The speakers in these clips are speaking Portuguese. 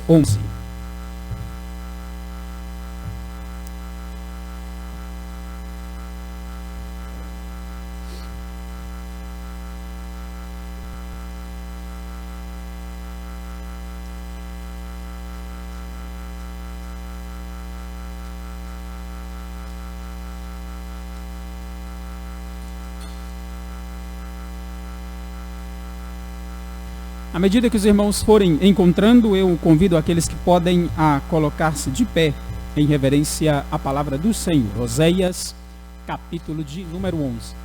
11. À medida que os irmãos forem encontrando, eu convido aqueles que podem a colocar-se de pé em reverência à palavra do Senhor. Oséias, capítulo de número 11.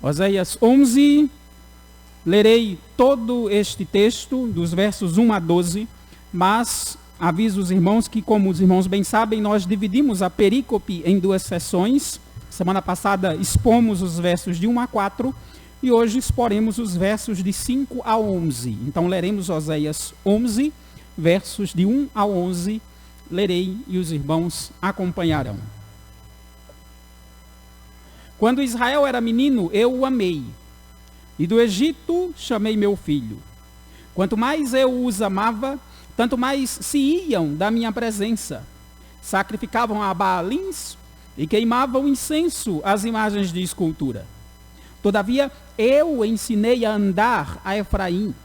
Oséias 11, lerei todo este texto, dos versos 1 a 12, mas aviso os irmãos que, como os irmãos bem sabem, nós dividimos a perícope em duas sessões. Semana passada expomos os versos de 1 a 4 e hoje exporemos os versos de 5 a 11. Então leremos Oséias 11, versos de 1 a 11, lerei e os irmãos acompanharão. Quando Israel era menino, eu o amei, e do Egito chamei meu filho. Quanto mais eu os amava, tanto mais se iam da minha presença. Sacrificavam a Baalins e queimavam incenso às imagens de escultura. Todavia, eu ensinei a andar a Efraim.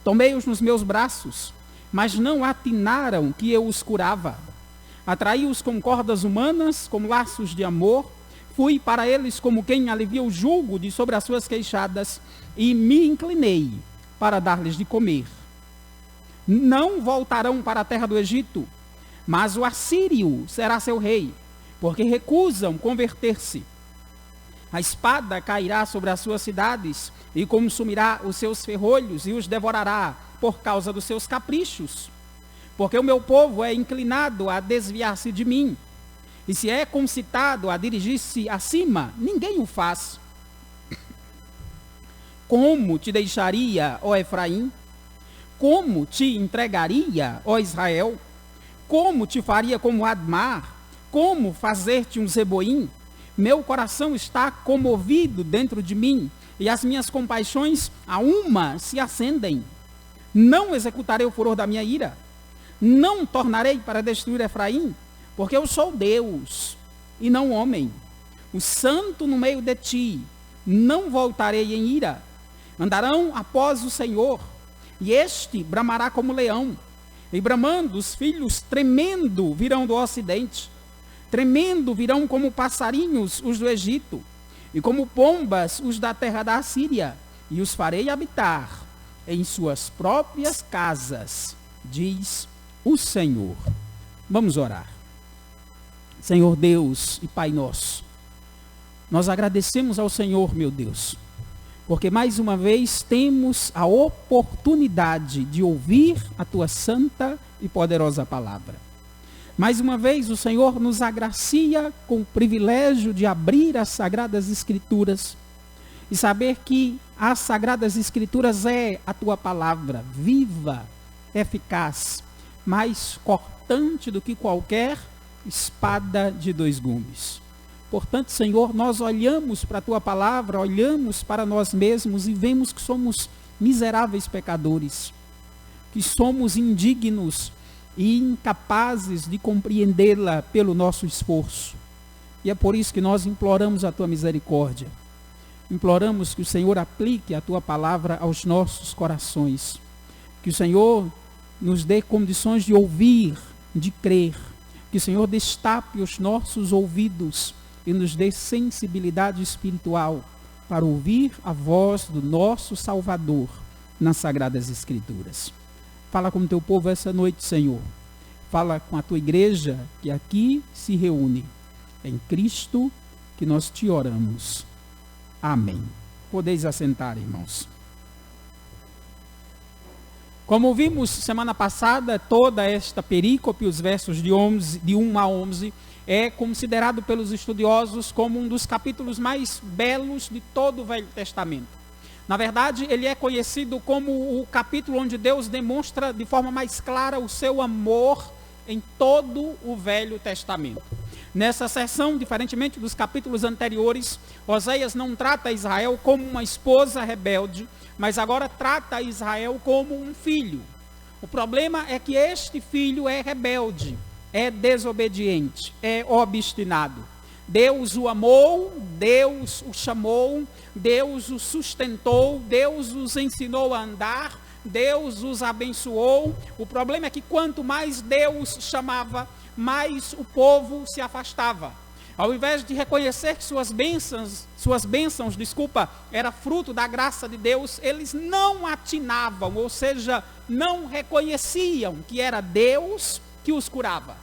Tomei-os nos meus braços, mas não atinaram que eu os curava. Atraí-os com cordas humanas, com laços de amor. Fui para eles como quem alivia o jugo de sobre as suas queixadas e me inclinei para dar-lhes de comer. Não voltarão para a terra do Egito, mas o assírio será seu rei, porque recusam converter-se. A espada cairá sobre as suas cidades e consumirá os seus ferrolhos e os devorará por causa dos seus caprichos. Porque o meu povo é inclinado a desviar-se de mim, e se é concitado a dirigir-se acima, ninguém o faz. Como te deixaria, ó Efraim? Como te entregaria, ó Israel? Como te faria como Admar? Como fazer-te um Zeboim? Meu coração está comovido dentro de mim, e as minhas compaixões a uma se acendem. Não executarei o furor da minha ira, não tornarei para destruir Efraim, porque eu sou Deus, e não homem, o santo no meio de ti. Não voltarei em ira. Andarão após o Senhor, e este bramará como leão, e bramando os filhos tremendo virão do ocidente, tremendo virão como passarinhos os do Egito, e como pombas os da terra da Assíria, e os farei habitar em suas próprias casas, diz o Senhor. Vamos orar. Senhor Deus e Pai nosso, nós agradecemos ao Senhor, meu Deus, porque mais uma vez temos a oportunidade de ouvir a Tua santa e poderosa palavra. Mais uma vez o Senhor nos agracia com o privilégio de abrir as Sagradas Escrituras e saber que as Sagradas Escrituras é a Tua palavra, viva, eficaz, mais cortante do que qualquer espada de dois gumes. Portanto, Senhor, nós olhamos para a Tua palavra, olhamos para nós mesmos e vemos que somos miseráveis pecadores, que somos indignos e incapazes de compreendê-la pelo nosso esforço. E é por isso que nós imploramos a Tua misericórdia. Imploramos que o Senhor aplique a Tua palavra aos nossos corações. Que o Senhor nos dê condições de ouvir, de crer. Que o Senhor destape os nossos ouvidos e nos dê sensibilidade espiritual para ouvir a voz do nosso Salvador nas Sagradas Escrituras. Fala com o Teu povo essa noite, Senhor. Fala com a Tua igreja que aqui se reúne. É em Cristo que nós te oramos. Amém. Podeis assentar, irmãos. Como vimos semana passada, toda esta perícope, os versos de 1 a 11, é considerado pelos estudiosos como um dos capítulos mais belos de todo o Velho Testamento. Na verdade, ele é conhecido como o capítulo onde Deus demonstra de forma mais clara o seu amor em todo o Velho Testamento. Nessa sessão, diferentemente dos capítulos anteriores, Oséias não trata Israel como uma esposa rebelde, mas agora trata Israel como um filho. O problema é que este filho é rebelde, é desobediente, é obstinado. Deus o amou, Deus o chamou, Deus o sustentou, Deus os ensinou a andar, Deus os abençoou. O problema é que quanto mais Deus chamava, mais o povo se afastava. Ao invés de reconhecer que suas bênçãos, era fruto da graça de Deus, eles não atinavam, ou seja, não reconheciam que era Deus que os curava.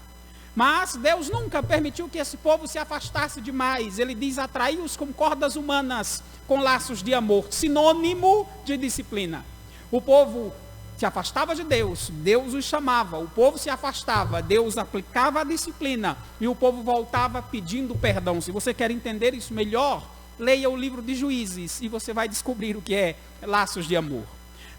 Mas Deus nunca permitiu que esse povo se afastasse demais. Ele diz: atraí-os com cordas humanas, com laços de amor, sinônimo de disciplina. O povo se afastava de Deus, Deus os chamava, o povo se afastava, Deus aplicava a disciplina e o povo voltava pedindo perdão. Se você quer entender isso melhor, leia o livro de Juízes e você vai descobrir o que é laços de amor.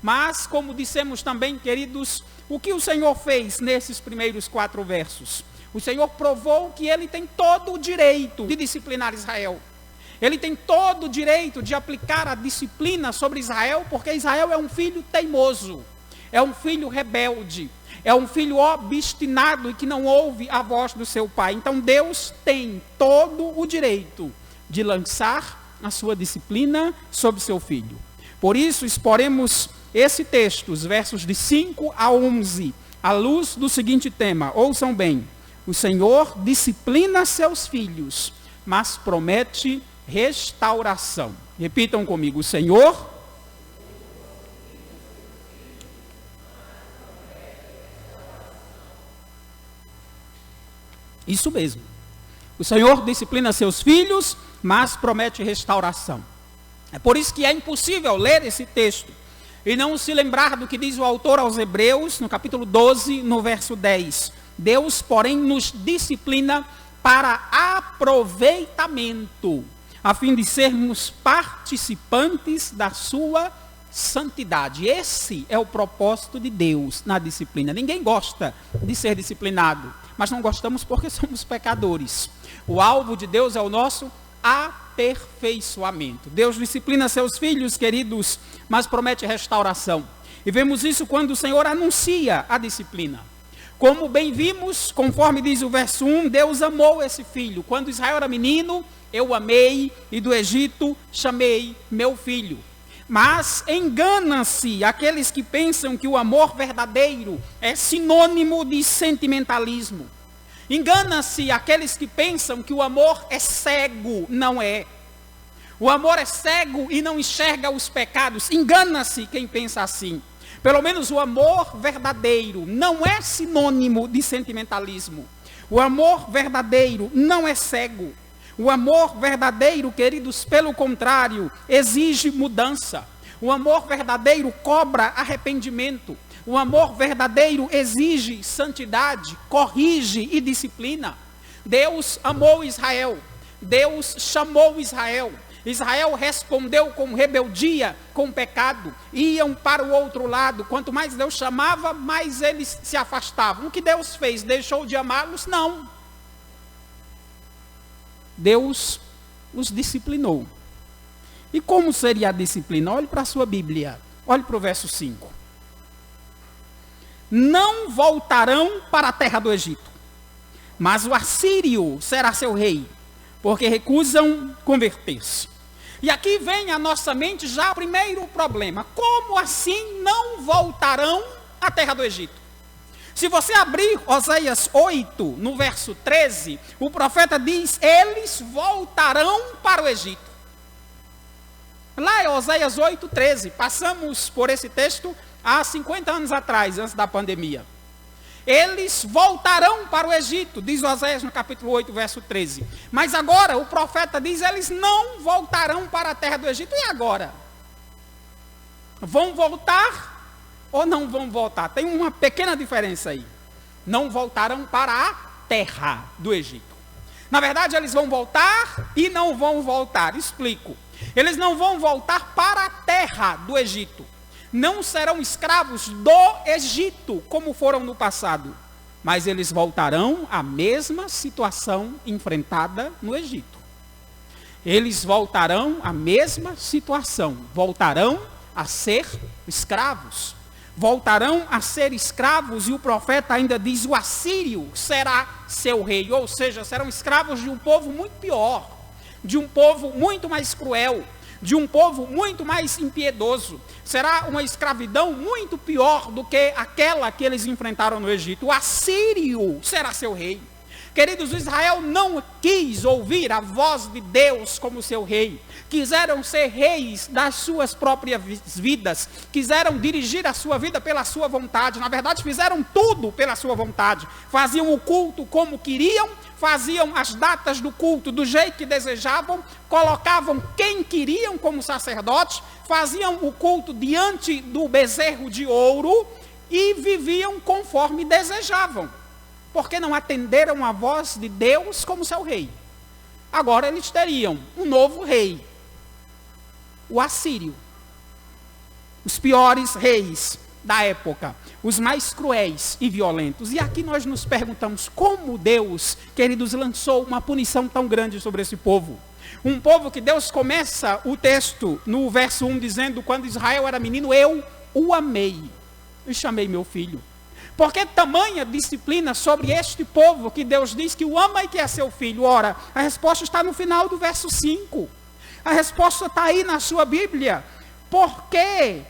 Mas, como dissemos também, queridos, o que o Senhor fez nesses primeiros 4 versos? O Senhor provou que Ele tem todo o direito de disciplinar Israel. Ele tem todo o direito de aplicar a disciplina sobre Israel, porque Israel é um filho teimoso. É um filho rebelde, é um filho obstinado e que não ouve a voz do seu pai. Então Deus tem todo o direito de lançar a sua disciplina sobre seu filho. Por isso exporemos esse texto, os versos de 5 a 11, à luz do seguinte tema. Ouçam bem: o Senhor disciplina seus filhos, mas promete restauração. Repitam comigo: o Senhor Isso mesmo. O Senhor disciplina seus filhos, mas promete restauração. É por isso que é impossível ler esse texto e não se lembrar do que diz o autor aos Hebreus, no capítulo 12, no verso 10. Deus, porém, nos disciplina para aproveitamento, a fim de sermos participantes da sua santidade. Esse é o propósito de Deus na disciplina. Ninguém gosta de ser disciplinado, mas não gostamos porque somos pecadores. O alvo de Deus é o nosso aperfeiçoamento. Deus disciplina seus filhos, queridos, mas promete restauração. E vemos isso quando o Senhor anuncia a disciplina. Como bem vimos, conforme diz o verso 1, Deus amou esse filho. Quando Israel era menino, eu o amei, e do Egito chamei meu filho. Mas engana-se aqueles que pensam que o amor verdadeiro é sinônimo de sentimentalismo. Engana-se aqueles que pensam que o amor é cego. Não é. O amor é cego e não enxerga os pecados. Engana-se quem pensa assim. Pelo menos o amor verdadeiro não é sinônimo de sentimentalismo. O amor verdadeiro não é cego. O amor verdadeiro, queridos, pelo contrário, exige mudança. O amor verdadeiro cobra arrependimento. O amor verdadeiro exige santidade, corrige e disciplina. Deus amou Israel. Deus chamou Israel. Israel respondeu com rebeldia, com pecado. Iam para o outro lado. Quanto mais Deus chamava, mais eles se afastavam. O que Deus fez? Deixou de amá-los? Não. Deus os disciplinou. E como seria a disciplina? Olhe para a sua Bíblia. Olhe para o verso 5. Não voltarão para a terra do Egito, mas o assírio será seu rei, porque recusam converter-se. E aqui vem à nossa mente já o primeiro problema. Como assim não voltarão à terra do Egito? Se você abrir Oséias 8, no verso 13, o profeta diz: eles voltarão para o Egito. Lá é Oséias 8, 13. Passamos por esse texto há 50 anos atrás, antes da pandemia. Eles voltarão para o Egito, diz Oséias no capítulo 8, verso 13. Mas agora o profeta diz: eles não voltarão para a terra do Egito. E agora? Vão voltar ou não vão voltar? Tem uma pequena diferença aí. Não voltarão para a terra do Egito. Na verdade, eles vão voltar e não vão voltar. Explico. Eles não vão voltar para a terra do Egito. Não serão escravos do Egito, como foram no passado. mas eles voltarão à mesma situação enfrentada no Egito. Eles voltarão à mesma situação, voltarão a ser escravos. Voltarão a ser escravos, e o profeta ainda diz: o assírio será seu rei. Ou seja, serão escravos de um povo muito pior, de um povo muito mais cruel, de um povo muito mais impiedoso. Será uma escravidão muito pior do que aquela que eles enfrentaram no Egito. O assírio será seu rei. Queridos, Israel não quis ouvir a voz de Deus como seu rei. Quiseram ser reis das suas próprias vidas. Quiseram dirigir a sua vida pela sua vontade. Na verdade, fizeram tudo pela sua vontade. Faziam o culto como queriam, faziam as datas do culto do jeito que desejavam, colocavam quem queriam como sacerdote, faziam o culto diante do bezerro de ouro e viviam conforme desejavam. Porque não atenderam a voz de Deus como seu rei. Agora eles teriam um novo rei, o assírio. Os piores reis da época, os mais cruéis e violentos. E aqui nós nos perguntamos como Deus, queridos, lançou uma punição tão grande sobre esse povo. Um povo que Deus começa o texto no verso 1 dizendo: quando Israel era menino, eu o amei e chamei meu filho. Porque tamanha disciplina sobre este povo que Deus diz que o ama e que é seu filho? Ora, a resposta está no final do verso 5. A resposta está aí na sua Bíblia. Por quê?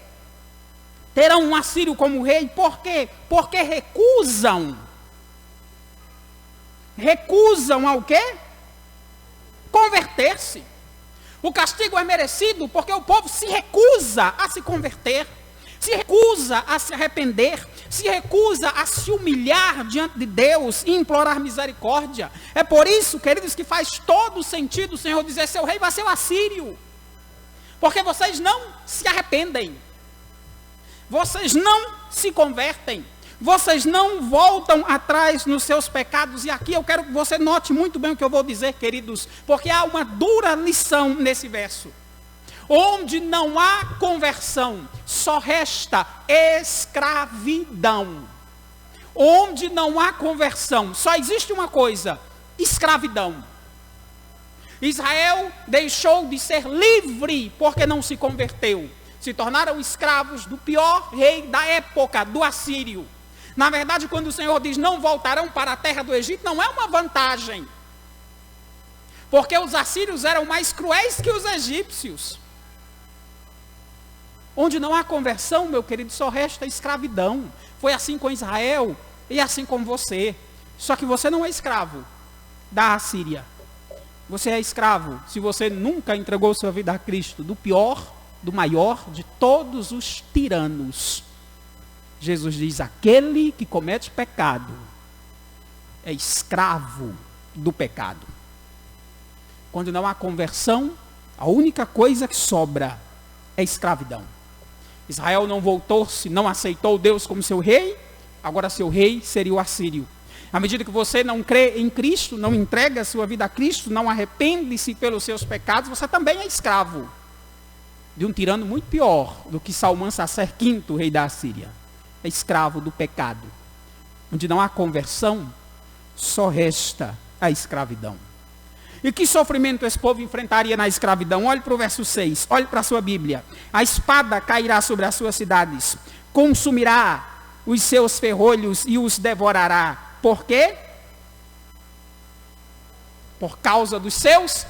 Terão um assírio como rei? Por quê? Porque recusam. Recusam ao quê? Converter-se. O castigo é merecido porque o povo se recusa a se converter. Se recusa a se arrepender, se recusa a se humilhar diante de Deus e implorar misericórdia. É por isso, queridos, que faz todo sentido o Senhor dizer: seu rei vai ser o assírio. Porque vocês não se arrependem. Vocês não se convertem. Vocês não voltam atrás nos seus pecados. E aqui eu quero que você note muito bem o que eu vou dizer, queridos, porque há uma dura lição nesse verso. Onde não há conversão, só resta escravidão. Onde não há conversão, só existe uma coisa: escravidão. Israel deixou de ser livre porque não se converteu. Se tornaram escravos do pior rei da época, do assírio. Na verdade, quando o Senhor diz: não voltarão para a terra do Egito, não é uma vantagem. Porque os assírios eram mais cruéis que os egípcios. Onde não há conversão, meu querido, só resta escravidão. Foi assim com Israel e assim com você. Só que você não é escravo da Assíria. Você é escravo se você nunca entregou sua vida a Cristo, do pior, do maior de todos os tiranos. Jesus diz: aquele que comete pecado é escravo do pecado. Quando não há conversão, a única coisa que sobra é escravidão. Israel não voltou-se, não aceitou Deus como seu rei, agora seu rei seria o assírio. À medida que você não crê em Cristo, não entrega a sua vida a Cristo, não arrepende-se pelos seus pecados, você também é escravo de um tirano muito pior do que Salman-Sacer V, rei da Assíria. É escravo do pecado. Onde não há conversão, só resta a escravidão. E que sofrimento esse povo enfrentaria na escravidão? Olhe para o verso 6, olhe para a sua Bíblia. A espada cairá sobre as suas cidades, consumirá os seus ferrolhos e os devorará. Por quê? Por causa dos seus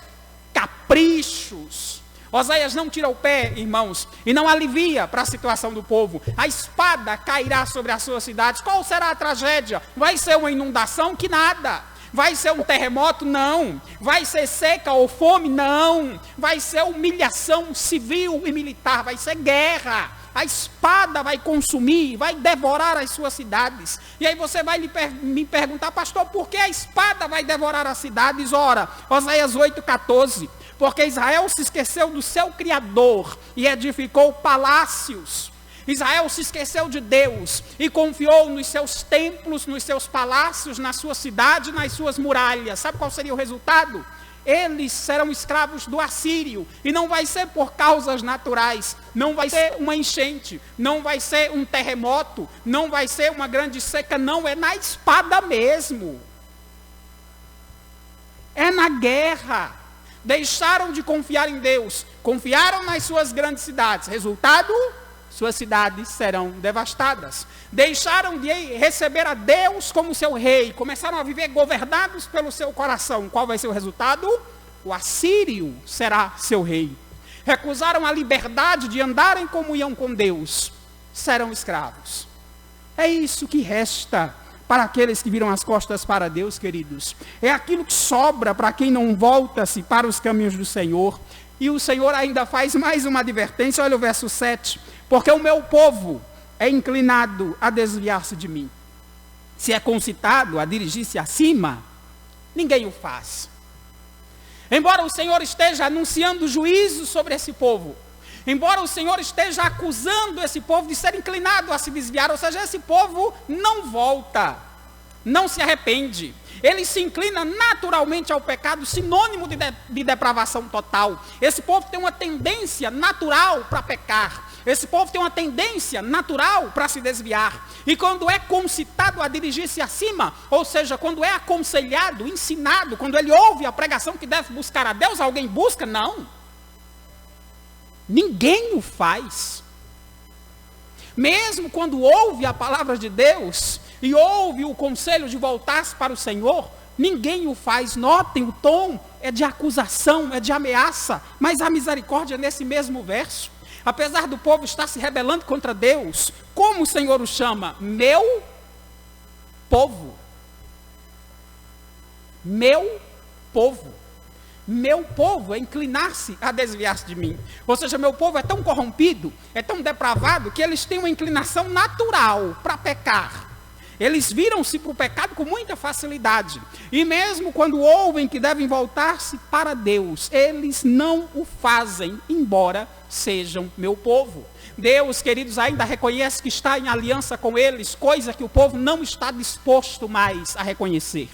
caprichos. Oséias não tira o pé, irmãos, e não alivia para a situação do povo. A espada cairá sobre as suas cidades. Qual será a tragédia? Vai ser uma inundação? Que nada. Vai ser um terremoto? Não. Vai ser seca ou fome? Não. Vai ser humilhação civil e militar. Vai ser guerra. A espada vai consumir, vai devorar as suas cidades. E aí você vai me perguntar: pastor, por que a espada vai devorar as cidades? Ora, Oséias 8,14. Porque Israel se esqueceu do seu Criador e edificou palácios. Israel se esqueceu de Deus e confiou nos seus templos, nos seus palácios, na sua cidade, nas suas muralhas. Sabe qual seria o resultado? eles serão escravos do assírio, e não vai ser por causas naturais, não vai ser uma enchente, não vai ser um terremoto, não vai ser uma grande seca, não, é na espada mesmo, é na guerra. Deixaram de confiar em Deus, confiaram nas suas grandes cidades, resultado, suas cidades serão devastadas. Deixaram de receber a Deus como seu rei, começaram a viver governados pelo seu coração. Qual vai ser o resultado? O assírio será seu rei. Recusaram a liberdade de andar em comunhão com Deus, serão escravos. É isso que resta para aqueles que viram as costas para Deus, queridos. É aquilo que sobra para quem não volta-se para os caminhos do Senhor. E o Senhor ainda faz mais uma advertência, olha o verso 7. Porque o meu povo é inclinado a desviar-se de mim. Se é concitado a dirigir-se acima, ninguém o faz. Embora o Senhor esteja anunciando juízo sobre esse povo, embora o Senhor esteja acusando esse povo de ser inclinado a se desviar, ou seja, esse povo não volta, não se arrepende. Ele se inclina naturalmente ao pecado, sinônimo de depravação total. Esse povo tem uma tendência natural para pecar. Esse povo tem uma tendência natural para se desviar. E quando é concitado a dirigir-se acima, ou seja, quando é aconselhado, ensinado, quando ele ouve a pregação que deve buscar a Deus, alguém busca? Não. Ninguém o faz. Mesmo quando ouve a palavra de Deus e ouve o conselho de voltar-se para o Senhor, ninguém o faz. Notem, o tom é de acusação, é de ameaça, mas a misericórdia é nesse mesmo verso. Apesar do povo estar se rebelando contra Deus, como o Senhor o chama? Meu povo. Meu povo. Meu povo é inclinar-se a desviar-se de mim. Ou seja, meu povo é tão corrompido, é tão depravado, que eles têm uma inclinação natural para pecar. Eles viram-se para o pecado com muita facilidade. E mesmo quando ouvem que devem voltar-se para Deus, eles não o fazem, embora sejam meu povo. Deus, queridos, ainda reconhece que está em aliança com eles, coisa que o povo não está disposto mais a reconhecer.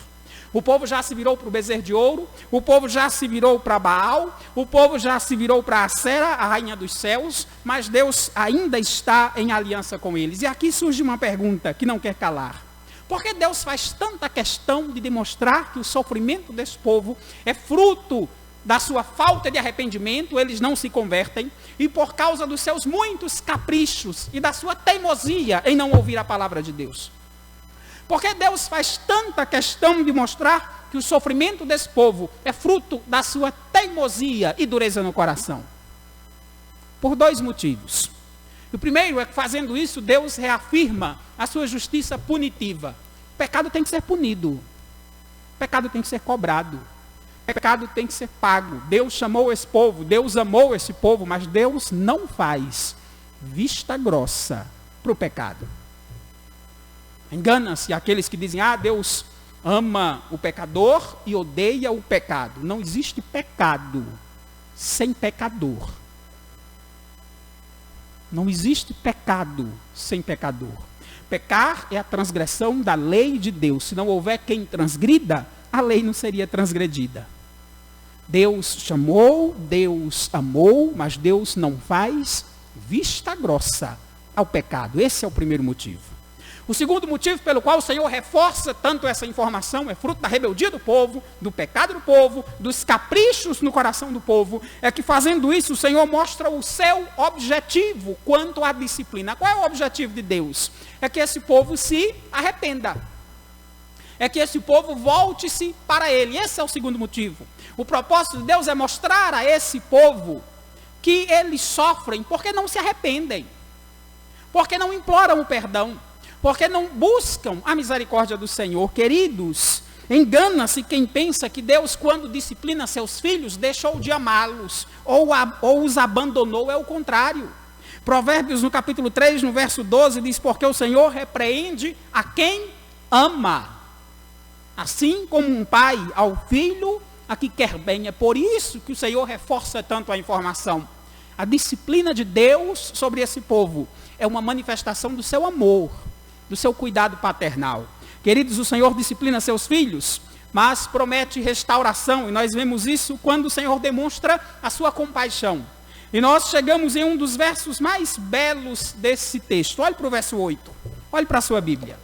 O povo já se virou para o bezerro de ouro, o povo já se virou para Baal, o povo já se virou para Acera, a rainha dos céus, mas Deus ainda está em aliança com eles. E aqui surge uma pergunta que não quer calar. Por que Deus faz tanta questão de demonstrar que o sofrimento desse povo é fruto da sua falta de arrependimento, eles não se convertem, e por causa dos seus muitos caprichos e da sua teimosia em não ouvir a palavra de Deus? Por que Deus faz tanta questão de mostrar que o sofrimento desse povo é fruto da sua teimosia e dureza no coração? Por dois motivos. O primeiro é que, fazendo isso, Deus reafirma a sua justiça punitiva. O pecado tem que ser punido. O pecado tem que ser cobrado. O pecado tem que ser pago. Deus chamou esse povo, Deus amou esse povo, mas Deus não faz vista grossa para o pecado. Engana-se aqueles que dizem, Deus ama o pecador e odeia o pecado. Não existe pecado sem pecador. Não existe pecado sem pecador. Pecar é a transgressão da lei de Deus. Se não houver quem transgrida, a lei não seria transgredida. Deus chamou, Deus amou, mas Deus não faz vista grossa ao pecado. Esse é o primeiro motivo. O segundo motivo pelo qual o Senhor reforça tanto essa informação, é fruto da rebeldia do povo, do pecado do povo, dos caprichos no coração do povo, é que fazendo isso o Senhor mostra o seu objetivo quanto à disciplina. Qual é o objetivo de Deus? É que esse povo se arrependa. É que esse povo volte-se para Ele. Esse é o segundo motivo. O propósito de Deus é mostrar a esse povo que eles sofrem porque não se arrependem, porque não imploram o perdão, porque não buscam a misericórdia do Senhor. Queridos, engana-se quem pensa que Deus, quando disciplina seus filhos, deixou de amá-los, ou os abandonou. É o contrário. Provérbios, no capítulo 3, no verso 12, diz, porque o Senhor repreende a quem ama, assim como um pai ao filho a que quer bem. É por isso que o Senhor reforça tanto a informação. A disciplina de Deus sobre esse povo é uma manifestação do seu amor, do seu cuidado paternal. Queridos, o Senhor disciplina seus filhos mas promete restauração. E nós vemos isso quando o Senhor demonstra a sua compaixão. E nós chegamos em um dos versos mais belos desse texto. Olhe para o verso 8. Olhe para a sua Bíblia.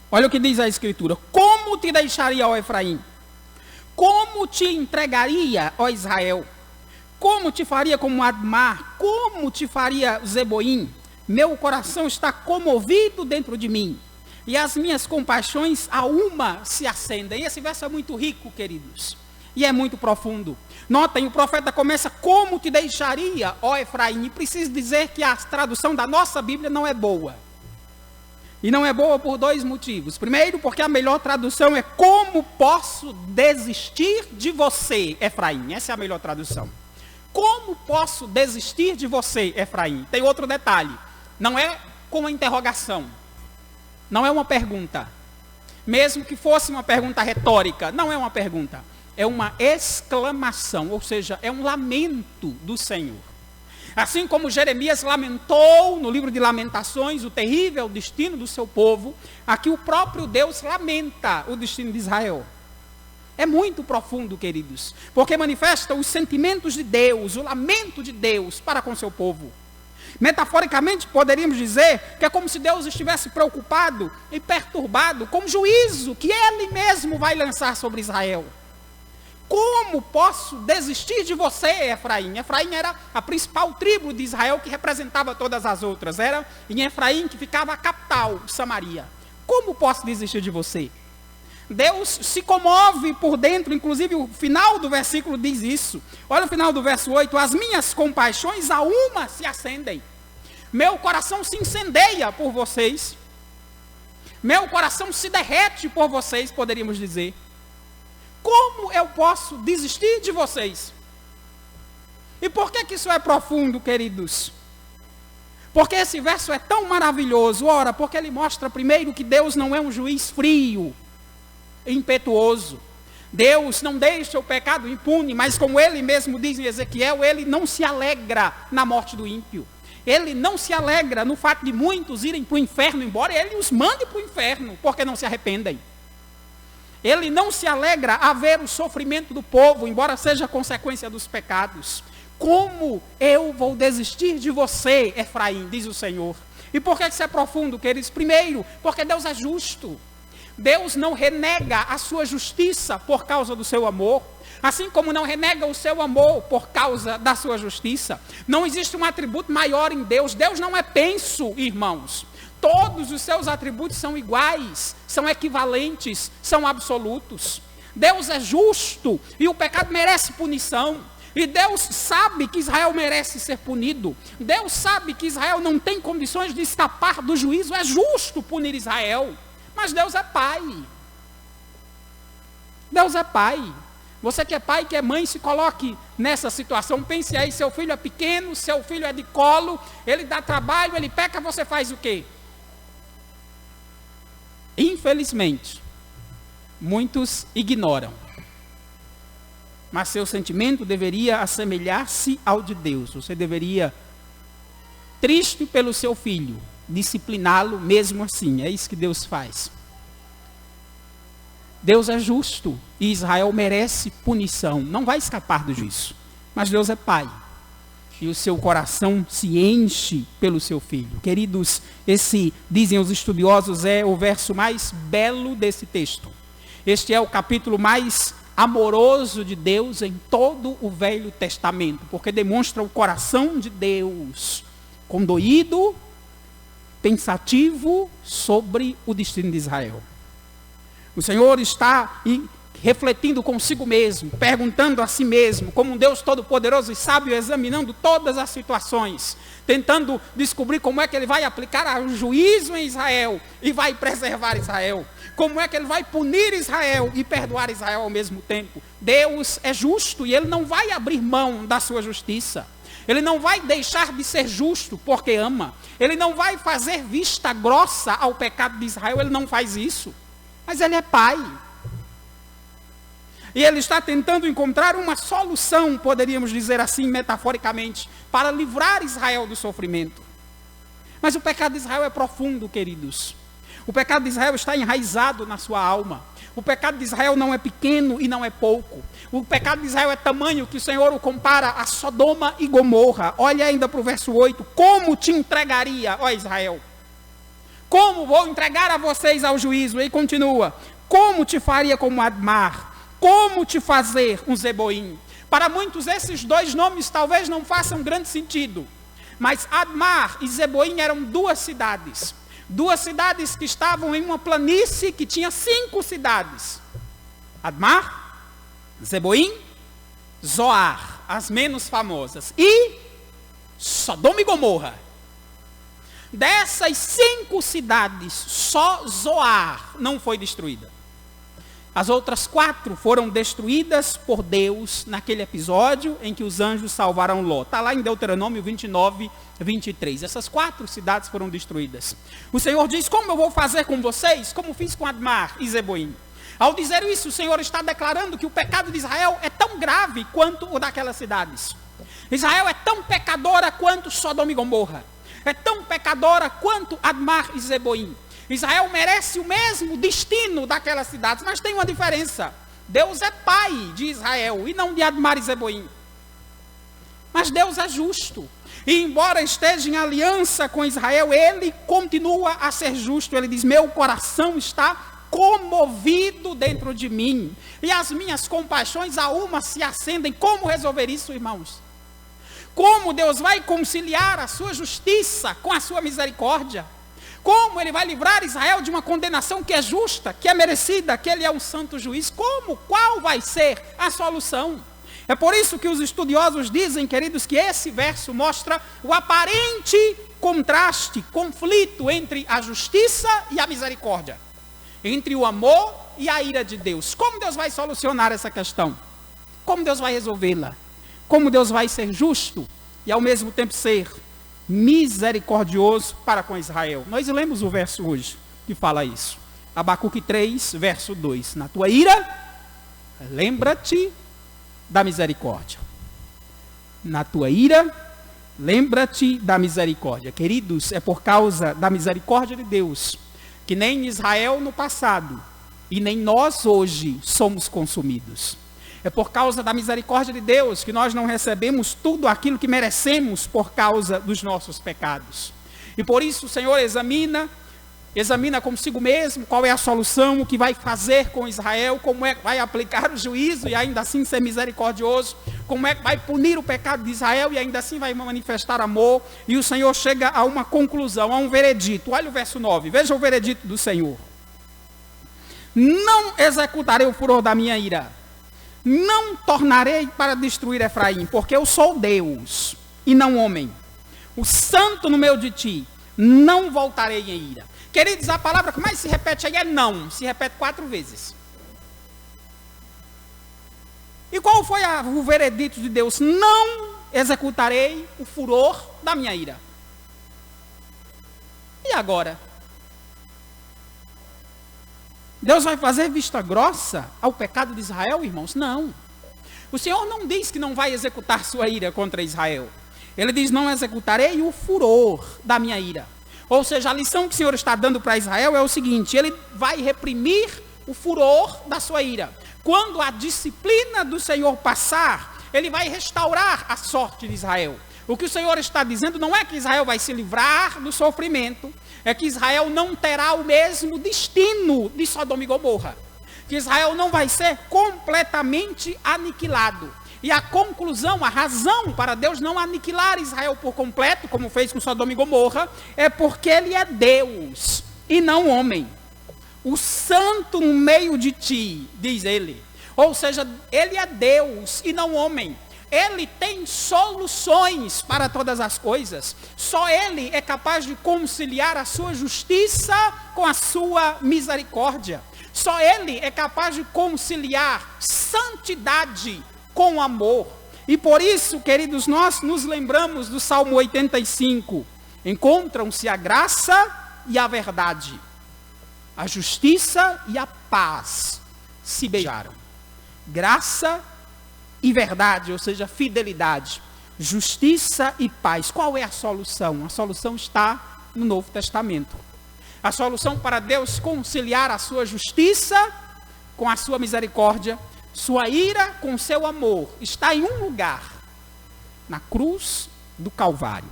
Olha o que diz a Escritura. Como te deixaria, ó Efraim? Como te entregaria, ó Israel? Como te faria como Admar? Como te faria Zeboim? Meu coração está comovido dentro de mim, e as minhas compaixões a uma se acendem. E esse verso é muito rico, queridos, e é muito profundo. Notem, o profeta começa: como te deixaria, ó Efraim? E preciso dizer que a tradução da nossa Bíblia não é boa. E não é boa por dois motivos. Primeiro, porque a melhor tradução é: como posso desistir de você, Efraim? Essa é a melhor tradução. Como posso desistir de você, Efraim? Tem outro detalhe. Não é com uma interrogação. Não é uma pergunta. Mesmo que fosse uma pergunta retórica, não é uma pergunta. É uma exclamação, ou seja, é um lamento do Senhor. Assim como Jeremias lamentou no livro de Lamentações o terrível destino do seu povo, aqui o próprio Deus lamenta o destino de Israel. É muito profundo, queridos, porque manifesta os sentimentos de Deus, o lamento de Deus para com seu povo. Metaforicamente, poderíamos dizer que é como se Deus estivesse preocupado e perturbado com o juízo que Ele mesmo vai lançar sobre Israel. Como posso desistir de você, Efraim? Efraim era a principal tribo de Israel que representava todas as outras. Era em Efraim que ficava a capital, Samaria. Como posso desistir de você? Deus se comove por dentro, inclusive o final do versículo diz isso. Olha o final do verso 8: as minhas compaixões a uma se acendem. Meu coração se incendeia por vocês. Meu coração se derrete por vocês, poderíamos dizer. Como eu posso desistir de vocês? E por que isso é profundo, queridos? Porque esse verso é tão maravilhoso. Ora, porque ele mostra primeiro que Deus não é um juiz frio, impetuoso. Deus não deixa o pecado impune, mas como ele mesmo diz em Ezequiel, ele não se alegra na morte do ímpio. Ele não se alegra no fato de muitos irem para o inferno, embora ele os mande para o inferno, porque não se arrependem. Ele não se alegra a ver o sofrimento do povo, embora seja consequência dos pecados. Como eu vou desistir de você, Efraim, diz o Senhor. E por que isso é profundo, queridos? Primeiro, porque Deus é justo. Deus não renega a sua justiça por causa do seu amor, assim como não renega o seu amor por causa da sua justiça. Não existe um atributo maior em Deus. Deus não é penso, irmãos. Todos os seus atributos são iguais, são equivalentes, são absolutos. Deus é justo e o pecado merece punição. E Deus sabe que Israel merece ser punido. Deus sabe que Israel não tem condições de escapar do juízo. É justo punir Israel. Mas Deus é pai. Deus é pai. Você que é pai, que é mãe, se coloque nessa situação. Pense aí, seu filho é pequeno, seu filho é de colo, ele dá trabalho, ele peca, você faz o quê? Infelizmente, muitos ignoram. Mas seu sentimento deveria assemelhar-se ao de Deus. Você deveria, triste pelo seu filho, discipliná-lo mesmo assim. É isso que Deus faz. Deus é justo e Israel merece punição. Não vai escapar do juízo. Mas Deus é pai. E o seu coração se enche pelo seu filho. Queridos, esse, dizem os estudiosos, é o verso mais belo desse texto. Este é o capítulo mais amoroso de Deus em todo o Velho Testamento, porque demonstra o coração de Deus, condoído, pensativo sobre o destino de Israel. O Senhor está refletindo consigo mesmo, perguntando a si mesmo, como um Deus todo-poderoso e sábio, examinando todas as situações, tentando descobrir como é que ele vai aplicar o juízo em Israel e vai preservar Israel. Como é que ele vai punir Israel e perdoar Israel ao mesmo tempo? Deus é justo e ele não vai abrir mão da sua justiça. Ele não vai deixar de ser justo porque ama. Ele não vai fazer vista grossa ao pecado de Israel, ele não faz isso. Mas ele é pai. E ele está tentando encontrar uma solução, poderíamos dizer assim, metaforicamente, para livrar Israel do sofrimento. Mas o pecado de Israel é profundo, queridos. O pecado de Israel está enraizado na sua alma. O pecado de Israel não é pequeno e não é pouco. O pecado de Israel é tamanho que o Senhor o compara a Sodoma e Gomorra. Olha ainda para o verso 8. Como te entregaria, ó Israel? Como vou entregar a vocês ao juízo? E continua. Como te faria como Admar? Como te fazer um Zeboim? Para muitos esses dois nomes talvez não façam grande sentido. Mas Admar e Zeboim eram duas cidades. Duas cidades que estavam em uma planície que tinha 5 cidades. Admar, Zeboim, Zoar, as menos famosas. E Sodoma e Gomorra. Dessas 5 cidades, só Zoar não foi destruída. As outras 4 foram destruídas por Deus naquele episódio em que os anjos salvaram Ló. Está lá em Deuteronômio 29, 23. Essas 4 cidades foram destruídas. O Senhor diz, como eu vou fazer com vocês, como fiz com Admar e Zeboim. Ao dizer isso, o Senhor está declarando que o pecado de Israel é tão grave quanto o daquelas cidades. Israel é tão pecadora quanto Sodoma e Gomorra. É tão pecadora quanto Admar e Zeboim. Israel merece o mesmo destino daquelas cidades, mas tem uma diferença. Deus é pai de Israel e não de Admar e Zeboim. Mas Deus é justo. E embora esteja em aliança com Israel, ele continua a ser justo. Ele diz, meu coração está comovido dentro de mim. E as minhas compaixões a uma se acendem. Como resolver isso, irmãos? Como Deus vai conciliar a sua justiça com a sua misericórdia? Como ele vai livrar Israel de uma condenação que é justa, que é merecida, que ele é um santo juiz? Como? Qual vai ser a solução? É por isso que os estudiosos dizem, queridos, que esse verso mostra o aparente contraste, conflito entre a justiça e a misericórdia. Entre o amor e a ira de Deus. Como Deus vai solucionar essa questão? Como Deus vai resolvê-la? Como Deus vai ser justo e ao mesmo tempo ser misericordioso para com Israel? Nós lemos o verso hoje que fala isso. Abacuque 3, verso 2. Na tua ira, lembra-te da misericórdia. Na tua ira, lembra-te da misericórdia. Queridos, é por causa da misericórdia de Deus que nem Israel no passado e nem nós hoje somos consumidos. É por causa da misericórdia de Deus que nós não recebemos tudo aquilo que merecemos por causa dos nossos pecados. E por isso o Senhor examina consigo mesmo qual é a solução, o que vai fazer com Israel, como é que vai aplicar o juízo e ainda assim ser misericordioso, como é que vai punir o pecado de Israel e ainda assim vai manifestar amor. E o Senhor chega a uma conclusão, a um veredito. Olha o verso 9, veja o veredito do Senhor. Não executarei o furor da minha ira, não tornarei para destruir Efraim, porque eu sou Deus e não homem. O santo no meio de ti, não voltarei em ira. Queridos, a palavra que mais se repete aí é não. Se repete 4 vezes. E qual foi o veredito de Deus? Não executarei o furor da minha ira. E agora? Deus vai fazer vista grossa ao pecado de Israel, irmãos? Não. O Senhor não diz que não vai executar sua ira contra Israel. Ele diz, não executarei o furor da minha ira. Ou seja, a lição que o Senhor está dando para Israel é o seguinte, ele vai reprimir o furor da sua ira. Quando a disciplina do Senhor passar, ele vai restaurar a sorte de Israel. O que o Senhor está dizendo não é que Israel vai se livrar do sofrimento, é que Israel não terá o mesmo destino de Sodoma e Gomorra. Que Israel não vai ser completamente aniquilado. E a conclusão, a razão para Deus não aniquilar Israel por completo, como fez com Sodoma e Gomorra, é porque ele é Deus e não homem. O santo no meio de ti, diz ele. Ou seja, ele é Deus e não homem. Ele tem soluções para todas as coisas. Só ele é capaz de conciliar a sua justiça com a sua misericórdia. Só ele é capaz de conciliar santidade com amor. E por isso, queridos, nós nos lembramos do Salmo 85. Encontram-se a graça e a verdade, a justiça e a paz se beijaram. graça e verdade, ou seja, fidelidade, justiça e paz. Qual é a solução? A solução está no Novo Testamento. A solução para Deus conciliar a sua justiça com a sua misericórdia, sua ira com o seu amor, está em um lugar, na cruz do Calvário.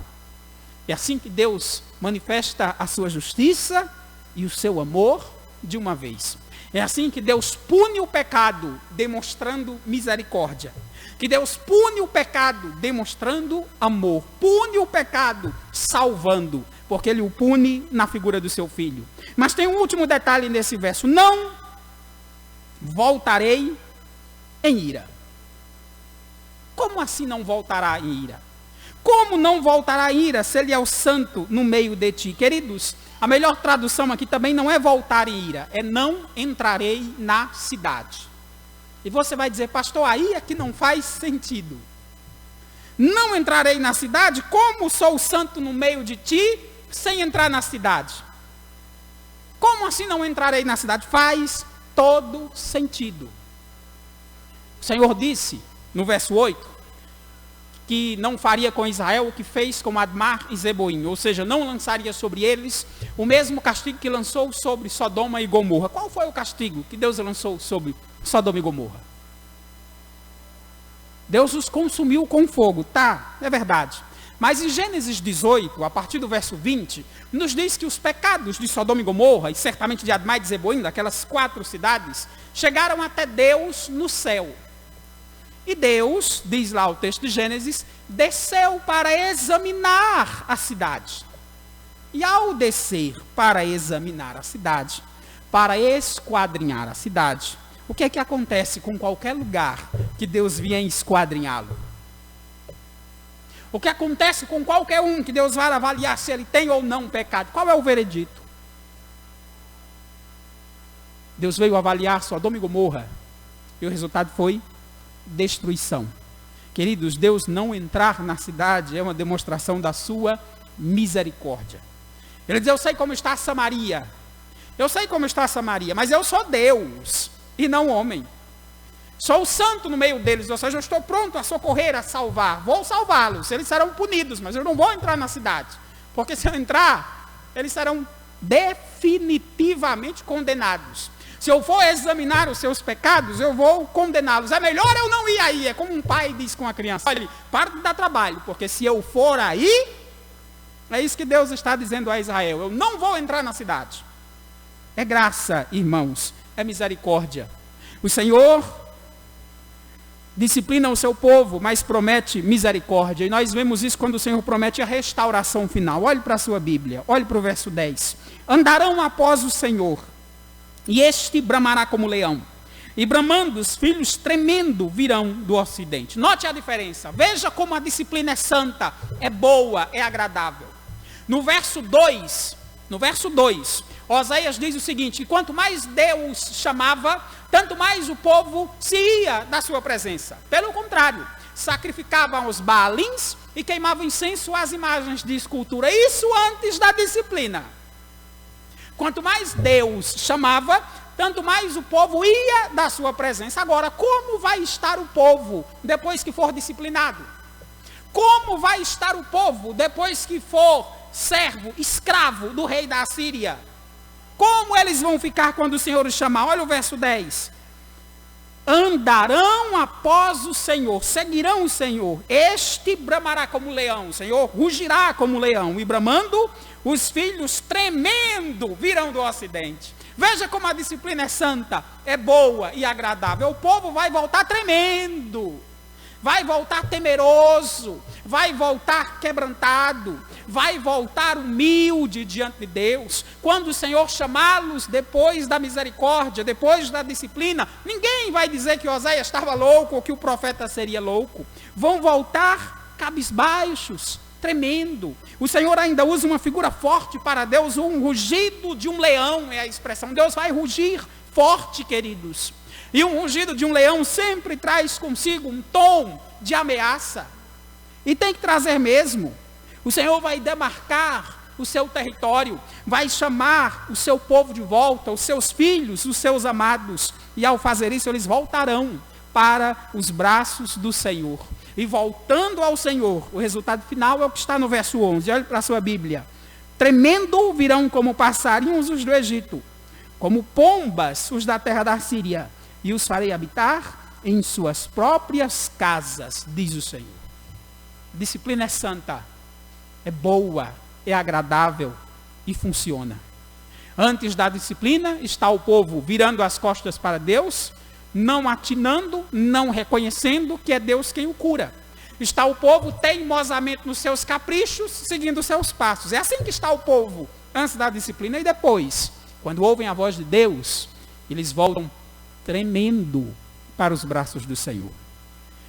É assim que Deus manifesta a sua justiça e o seu amor de uma vez. É assim que Deus pune o pecado, demonstrando misericórdia. Que Deus pune o pecado, demonstrando amor. Pune o pecado, salvando, porque Ele o pune na figura do seu Filho. Mas tem um último detalhe nesse verso: não voltarei em ira. Como assim não voltará em ira? Como não voltará em ira se Ele é o santo no meio de ti? Queridos, a melhor tradução aqui também não é voltar em ira, é não entrarei na cidade. E você vai dizer, pastor, aí é que não faz sentido. Não entrarei na cidade? Como sou o santo no meio de ti, sem entrar na cidade? Como assim não entrarei na cidade? Faz todo sentido. O Senhor disse, no verso 8, que não faria com Israel o que fez com Admar e Zeboim, ou seja, não lançaria sobre eles o mesmo castigo que lançou sobre Sodoma e Gomorra. Qual foi o castigo que Deus lançou sobre Sodoma e Gomorra? Deus os consumiu com fogo, tá, é verdade. Mas em Gênesis 18, a partir do verso 20, nos diz que os pecados de Sodoma e Gomorra, e certamente de Admar e de Zeboim, daquelas 4 cidades, chegaram até Deus no céu. E Deus, diz lá o texto de Gênesis, desceu para examinar a cidade. E ao descer para examinar a cidade, para esquadrinhar a cidade, o que é que acontece com qualquer lugar que Deus vier esquadrinhá-lo? O que acontece com qualquer um que Deus vai avaliar se ele tem ou não pecado? Qual é o veredito? Deus veio avaliar Sodoma e Gomorra, e o resultado foi destruição. Queridos, Deus não entrar na cidade é uma demonstração da sua misericórdia. Ele diz, eu sei como está Samaria, eu sei como está Samaria, mas eu sou Deus e não homem. Sou o santo no meio deles, ou seja, eu estou pronto a socorrer, a salvar. Vou salvá-los, eles serão punidos, mas eu não vou entrar na cidade, porque se eu entrar, eles serão definitivamente condenados. Se eu for examinar os seus pecados, eu vou condená-los. É melhor eu não ir aí. É como um pai diz com a criança, olha, para de dar trabalho, porque se eu for aí, é isso que Deus está dizendo a Israel, eu não vou entrar na cidade. É graça, irmãos, é misericórdia. O Senhor disciplina o seu povo, mas promete misericórdia. E nós vemos isso quando o Senhor promete a restauração final. Olhe para a sua Bíblia, olhe para o verso 10. Andarão após o Senhor, e este bramará como leão. E bramando os filhos, tremendo, virão do ocidente. Note a diferença. Veja como a disciplina é santa, é boa, é agradável. No verso 2, Oséias diz o seguinte, que quanto mais Deus chamava, tanto mais o povo se ia da sua presença. Pelo contrário, sacrificavam os baalins e queimavam incenso às imagens de escultura. Isso antes da disciplina. Quanto mais Deus chamava, tanto mais o povo ia da sua presença. Agora, como vai estar o povo depois que for disciplinado? Como vai estar o povo depois que for servo, escravo do rei da Assíria? Como eles vão ficar quando o Senhor os chamar? Olha o verso 10. Andarão após o Senhor, seguirão o Senhor. Este bramará como leão, o Senhor rugirá como leão. E bramando, os filhos tremendo virão do ocidente. Veja como a disciplina é santa, é boa e agradável. O povo vai voltar tremendo, vai voltar temeroso, vai voltar quebrantado, vai voltar humilde diante de Deus. Quando o Senhor chamá-los depois da misericórdia, depois da disciplina, ninguém vai dizer que Oséias estava louco ou que o profeta seria louco. Vão voltar cabisbaixos, tremendo. O Senhor ainda usa uma figura forte para Deus, um rugido de um leão é a expressão. Deus vai rugir forte, queridos. E um rugido de um leão sempre traz consigo um tom de ameaça. E tem que trazer mesmo. O Senhor vai demarcar o seu território, vai chamar o seu povo de volta, os seus filhos, os seus amados. E ao fazer isso, eles voltarão para os braços do Senhor. E voltando ao Senhor, o resultado final é o que está no verso 11. Olhe para a sua Bíblia. Tremendo virão como passarinhos os do Egito, como pombas os da terra da Síria, e os farei habitar em suas próprias casas, diz o Senhor. Disciplina é santa, é boa, é agradável e funciona. Antes da disciplina está o povo virando as costas para Deus, não atinando, não reconhecendo que é Deus quem o cura. Está o povo teimosamente nos seus caprichos, seguindo os seus passos. É assim que está o povo antes da disciplina. E depois, quando ouvem a voz de Deus, eles voltam tremendo para os braços do Senhor.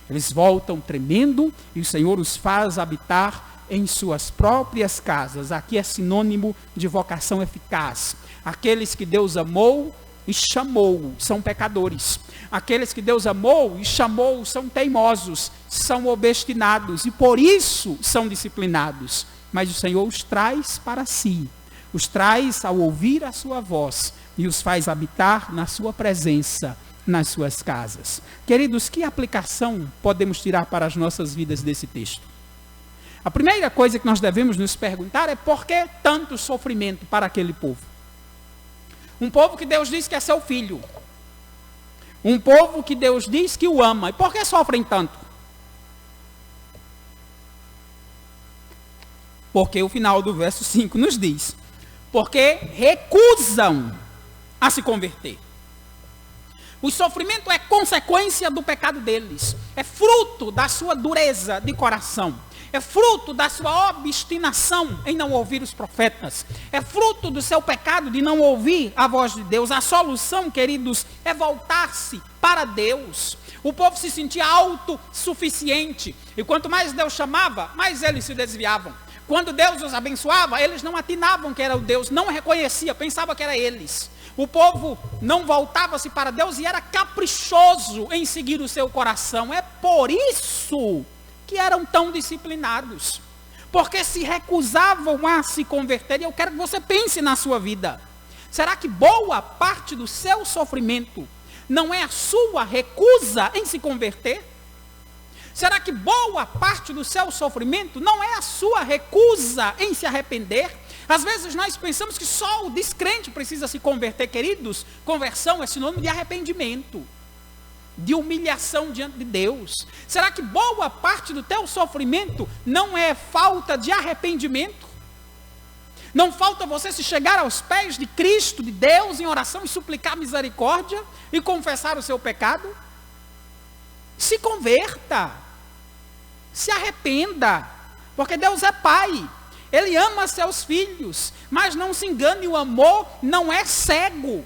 Eles voltam tremendo e o Senhor os faz habitar em suas próprias casas. Aqui é sinônimo de vocação eficaz. Aqueles que Deus amou e chamou são pecadores. Aqueles que Deus amou e chamou são teimosos, são obstinados e por isso são disciplinados. Mas o Senhor os traz para si, os traz ao ouvir a sua voz e os faz habitar na sua presença, nas suas casas. Queridos, que aplicação podemos tirar para as nossas vidas desse texto? A primeira coisa que nós devemos nos perguntar é por que tanto sofrimento para aquele povo? Um povo que Deus diz que é seu filho. Um povo que Deus diz que o ama. E por que sofrem tanto? Porque o final do verso 5 nos diz: porque recusam a se converter. O sofrimento é consequência do pecado deles. É fruto da sua dureza de coração. É fruto da sua obstinação em não ouvir os profetas. É fruto do seu pecado de não ouvir a voz de Deus. A solução, queridos, é voltar-se para Deus. O povo se sentia autossuficiente. E quanto mais Deus chamava, mais eles se desviavam. Quando Deus os abençoava, eles não atinavam que era o Deus, não reconhecia, pensava que era eles. O povo não voltava-se para Deus e era caprichoso em seguir o seu coração. É por isso que eram tão disciplinados, porque se recusavam a se converter. E eu quero que você pense na sua vida. Será que boa parte do seu sofrimento não é a sua recusa em se converter? Será que boa parte do seu sofrimento não é a sua recusa em se arrepender? Às vezes nós pensamos que só o descrente precisa se converter, queridos. Conversão é sinônimo de arrependimento, de humilhação diante de Deus. Será que boa parte do teu sofrimento não é falta de arrependimento? Não falta você se chegar aos pés de Cristo, de Deus, em oração e suplicar misericórdia e confessar o seu pecado? Se converta, se arrependa, porque Deus é Pai, Ele ama seus filhos, mas não se engane, o amor não é cego.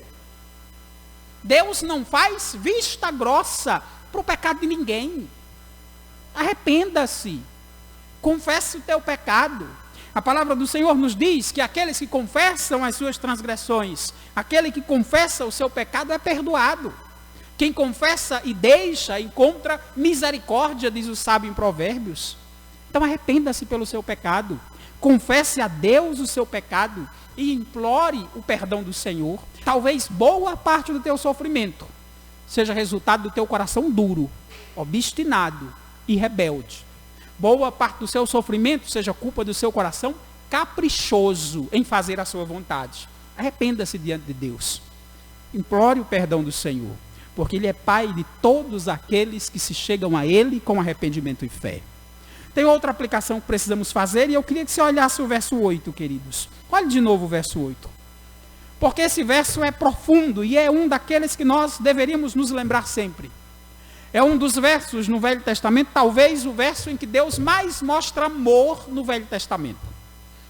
Deus não faz vista grossa para o pecado de ninguém. Arrependa-se, confesse o teu pecado. A palavra do Senhor nos diz que aqueles que confessam as suas transgressões, aquele que confessa o seu pecado é perdoado. Quem confessa e deixa encontra misericórdia, diz o sábio em Provérbios. Então arrependa-se pelo seu pecado, confesse a Deus o seu pecado e implore o perdão do Senhor. Talvez boa parte do teu sofrimento seja resultado do teu coração duro, obstinado e rebelde. Boa parte do seu sofrimento seja culpa do seu coração caprichoso em fazer a sua vontade. Arrependa-se diante de Deus. Implore o perdão do Senhor, porque Ele é Pai de todos aqueles que se chegam a Ele com arrependimento e fé. Tem outra aplicação que precisamos fazer e eu queria que você olhasse o verso 8, queridos. Olhe de novo o verso 8. Porque esse verso é profundo e é um daqueles que nós deveríamos nos lembrar sempre. É um dos versos no Velho Testamento, talvez o verso em que Deus mais mostra amor no Velho Testamento.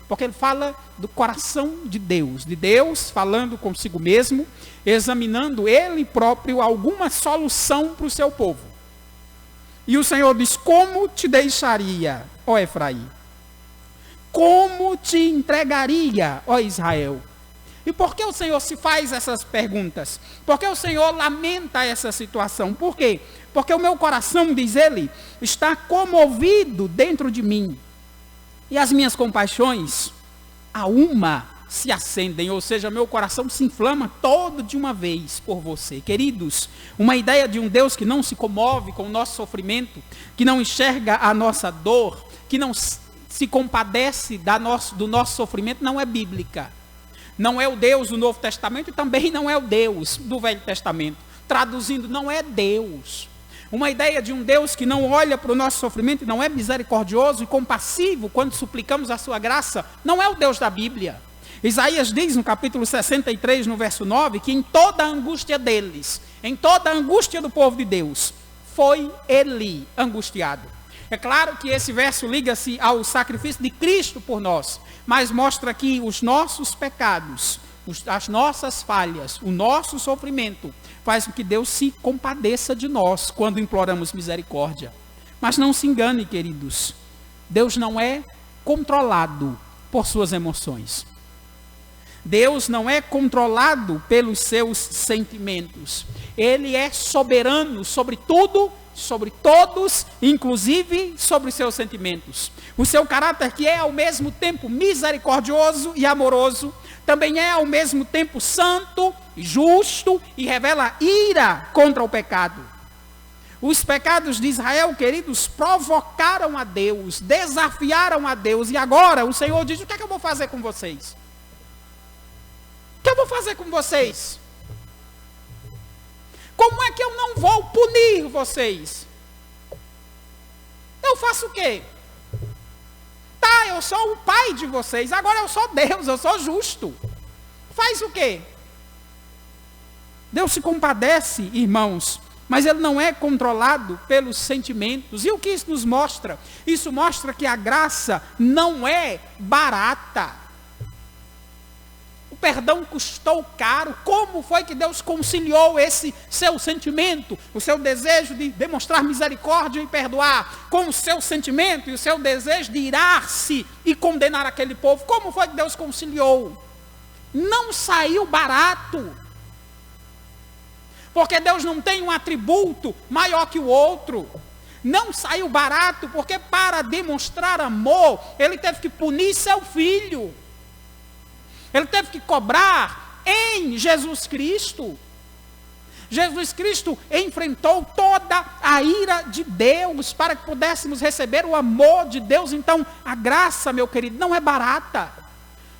Porque ele fala do coração de Deus falando consigo mesmo, examinando Ele próprio alguma solução para o seu povo. E o Senhor diz: como te deixaria, ó Efraim? Como te entregaria, ó Israel? E por que o Senhor se faz essas perguntas? Por que o Senhor lamenta essa situação? Por quê? Porque o meu coração, diz ele, está comovido dentro de mim. E as minhas compaixões, a uma se acendem, ou seja, meu coração se inflama todo de uma vez por você. Queridos, uma ideia de um Deus que não se comove com o nosso sofrimento, que não enxerga a nossa dor, que não se compadece do nosso sofrimento, não é bíblica. Não é o Deus do Novo Testamento e também não é o Deus do Velho Testamento. Traduzindo, não é Deus. Uma ideia de um Deus que não olha para o nosso sofrimento e não é misericordioso e compassivo quando suplicamos a sua graça, não é o Deus da Bíblia. Isaías diz no capítulo 63, no verso 9, que em toda a angústia deles, em toda a angústia do povo de Deus, foi ele angustiado. É claro que esse verso liga-se ao sacrifício de Cristo por nós, mas mostra que os nossos pecados, as nossas falhas, o nosso sofrimento, faz com que Deus se compadeça de nós quando imploramos misericórdia. Mas não se engane, queridos, Deus não é controlado por suas emoções. Deus não é controlado pelos seus sentimentos. Ele é soberano sobre tudo, sobre todos, inclusive sobre os seus sentimentos. O seu caráter, que é ao mesmo tempo misericordioso e amoroso, também é ao mesmo tempo santo, justo e revela ira contra o pecado. Os pecados de Israel, queridos, provocaram a Deus, desafiaram a Deus, e agora o Senhor diz: o que é que eu vou fazer com vocês? O que eu vou fazer com vocês? Como é que eu não vou punir vocês? Eu faço o quê? Tá, eu sou o pai de vocês, agora eu sou Deus, eu sou justo. Faz o quê? Deus se compadece, irmãos, mas ele não é controlado pelos sentimentos. E o que isso nos mostra? Isso mostra que a graça não é barata. O perdão custou caro. Como foi que Deus conciliou esse seu sentimento, o seu desejo de demonstrar misericórdia e perdoar, com o seu sentimento e o seu desejo de irar-se e condenar aquele povo? Como foi que Deus conciliou? Não saiu barato. Porque Deus não tem um atributo maior que o outro. Não saiu barato, porque para demonstrar amor, ele teve que punir seu filho. Ele teve que cobrar em Jesus Cristo. Jesus Cristo enfrentou toda a ira de Deus para que pudéssemos receber o amor de Deus. Então, a graça, meu querido, não é barata.